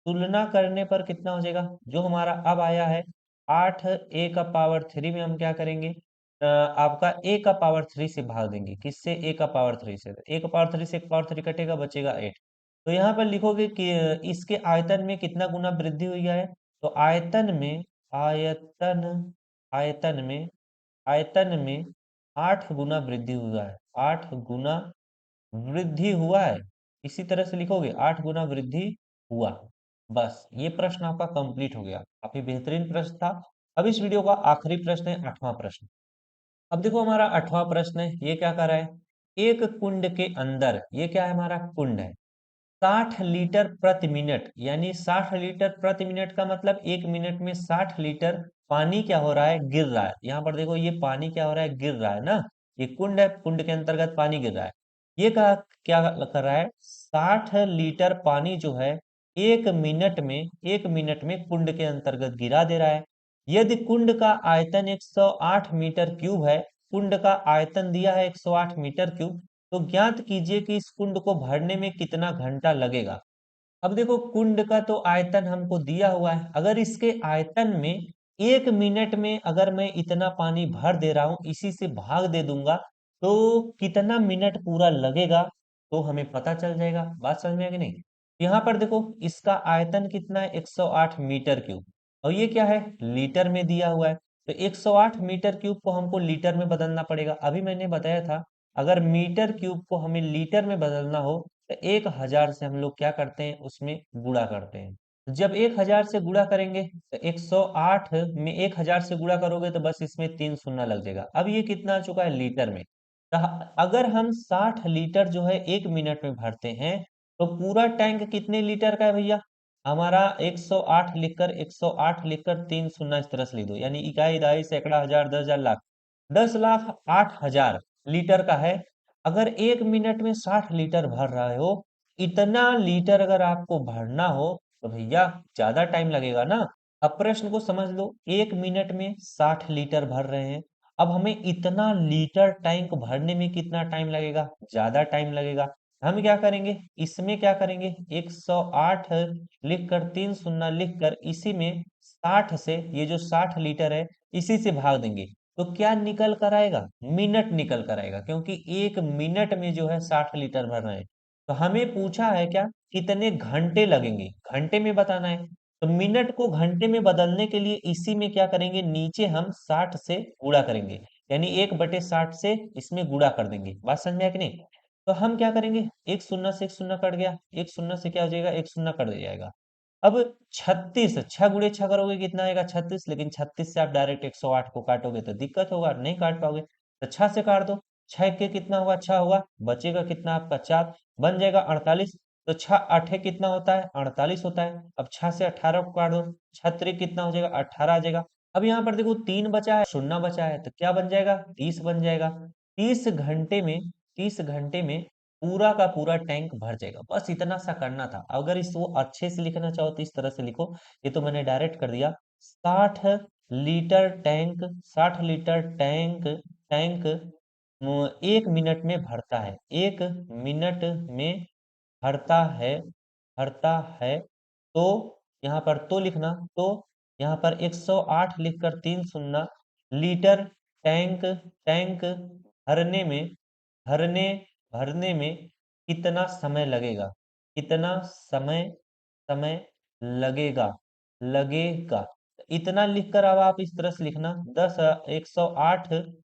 [SPEAKER 2] तुलना करने पर कितना हो जाएगा? जो हमारा अब आया है 8a⁻³ में हम क्या करेंगे? आपका a⁻³ से भाग देंगे। किससे? a⁻³ से। a⁻³ से a⁻³ कटेगा, बचेगा 8। तो यहाँ पर लिखोगे कि इसके आयतन में कितना गुना वृद्धि हुई है। तो आयतन में, आयतन, आयतन में, आयतन में 8 गुना वृद्धि हुआ है, 8 गुना वृद्धि हुआ है। इसी तरह से लिखोगे 8 गुना वृद्धि हुआ। बस ये प्रश्न आपका कंप्लीट हो गया। काफी बेहतरीन प्रश्न था। अब इस वीडियो का आखिरी प्रश्न है 8वां प्रश्न। अब देखो हमारा 8वां प्रश्न है, ये क्या कर रहा है? एक कुंड के अंदर, ये क्या है? हमारा कुंड है, 60 लीटर प्रति मिनट, यानी 60 लीटर प्रति मिनट का मतलब 1 मिनट में 60 लीटर पानी क्या हो रहा है? गिर रहा है। यहाँ पर देखो ये पानी क्या हो रहा है? गिर रहा है ना। ये कुंड है, कुंड के अंतर्गत पानी गिर रहा है। ये कहा क्या कर रहा है? 60 लीटर पानी जो है 1 मिनट में, 1 मिनट में कुंड के अंतर्गत गिरा दे रहा है। यदि कुंड का आयतन 108 मीटर क्यूब है, कुंड का आयतन दिया है 108 मीटर क्यूब, तो ज्ञात कीजिए कि इस कुंड को भरने में कितना घंटा लगेगा। अब देखो कुंड का तो आयतन हमको दिया हुआ है, अगर इसके आयतन में 1 मिनट में अगर मैं इतना पानी भर दे रहा हूं, इसी से भाग दे दूंगा, तो कितना मिनट पूरा लगेगा, तो हमें पता चल जाएगा। बात समझ में है कि नहीं? यहाँ पर देखो इसका आयतन कितना है? 108 मीटर क्यूब, और ये क्या है? लीटर में दिया हुआ है। तो 108 मीटर क्यूब को हमको लीटर में बदलना पड़ेगा। अभी मैंने बताया था अगर मीटर क्यूब को हमें लीटर में बदलना हो तो 1000 से हम लोग क्या करते हैं? उसमें गुणा करते हैं। तो जब 1000 से गुणा करेंगे तो 108 में 1000 से गुणा करोगे तो बस इसमें 3 शून्य लग जाएगा। अब ये कितना आ चुका है? लीटर में। तो अगर हम 60 लीटर जो है 1 मिनट में भरते हैं, तो पूरा टैंक कितने लीटर का है भैया? हमारा 108 लिखकर 108 लिखकर 3 शून्य इस तरह से लिख दो, यानी इकाई, दहाई, सैकड़ा, हजार, 10,000, लाख। 10,08,000 लीटर का है। अगर 1 मिनट में 60 लीटर भर रहे हो, इतना लीटर अगर आपको भरना हो तो भैया ज्यादा टाइम लगेगा ना। अब प्रश्न को समझ लो, 1 मिनट में 60 लीटर भर रहे हैं। अब हमें इतना लीटर टैंक भरने में कितना टाइम लगेगा? ज्यादा टाइम लगेगा। हम क्या करेंगे, इसमें क्या करेंगे, 108 लिखकर 3 शून्य लिखकर इसी में 60 से, ये जो 60 लीटर है इसी से भाग देंगे। तो क्या निकल कर आएगा? मिनट निकल कर आएगा, क्योंकि 1 मिनट में जो है 60 लीटर भर रहे हैं। तो हमें पूछा है क्या, कितने घंटे लगेंगे, घंटे में बताना है। तो मिनट को घंटे में बदलने के लिए इसी में क्या करेंगे, नीचे हम 60 से गुणा करेंगे, यानी 1/60 से इसमें गुणा कर देंगे। बात समझ में आया कि नहीं? तो हम क्या करेंगे, एक शून्य से एक शून्य कट गया, एक शून्य से क्या हो जाएगा, एक शून्य कट जाएगा। अब 36, 6 गुणे 6 करोगे कितना आएगा, 36। लेकिन 36 से आप डायरेक्ट 108 को काटोगे तो दिक्कत होगा, नहीं काट पाओगे। तो 6 से काट दो, 6 के कितना हुआ, 6 होगा, बचेगा कितना आपका, 4, बन जाएगा 48। तो 6 8 कितना होता है, 48 होता है। अब 6 से 18 को काट दो, 6 3 कितना हो जाएगा, 18 आ जाएगा। अब यहाँ पर देखो 3 बचा है, शून्य बचा है, तो क्या बन जाएगा, 30 बन जाएगा। 30 घंटे में, 30 घंटे में पूरा का पूरा टैंक भर जाएगा। बस इतना सा करना था। अगर इसको अच्छे से लिखना चाहो तो इस तरह से लिखो, ये तो मैंने डायरेक्ट कर दिया। 60 litre tank, 60 litre tank 1 minute में भरता है, 1 मिनट में भरता है, भरता है। तो यहाँ पर तो लिखना, तो यहाँ पर 108 लिखकर 3 शून्य लीटर टैंक, टैंक भरने में, भरने भरने में कितना समय लगेगा, कितना समय, समय लगेगा, लगेगा। इतना लिखकर अब आप इस तरह से लिखना, 108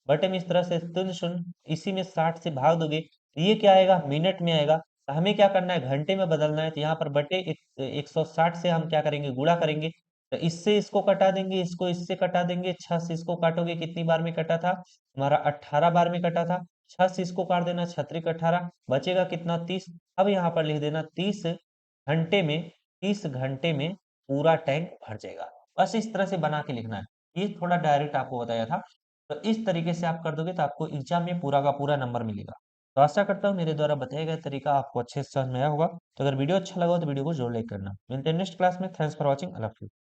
[SPEAKER 2] बटे में इस तरह से 3 शून्य, इसी में 60 से भाग दोगे तो ये क्या आएगा, मिनट में आएगा। तो हमें क्या करना है, घंटे में बदलना है। तो यहाँ पर बटे 160 से हम क्या करेंगे, गुणा करेंगे। तो इससे इसको कटा देंगे, इसको इससे कटा देंगे, 6 से इसको काटोगे, कितनी बार में कटा था, हमारा 18 बार में कटा था। 6 से इसको काट देना, 6 18, बचेगा कितना, 30। अब यहाँ पर लिख देना 30 घंटे में, 30 घंटे में पूरा टैंक भर जाएगा। बस इस तरह से बना के लिखना है। ये थोड़ा डायरेक्ट आपको बताया था। तो इस तरीके से आप कर दोगे तो आपको एग्जाम में पूरा का पूरा नंबर मिलेगा। तो आशा करता हूँ मेरे द्वारा बताया गया तरीका आपको अच्छे से समझ में आया होगा। तो अगर वीडियो अच्छा लगा हो तो वीडियो को जरूर लाइक करना। मिलते हैं नेक्स्ट क्लास में। Thanks for watching. अल्लाह हाफिज़।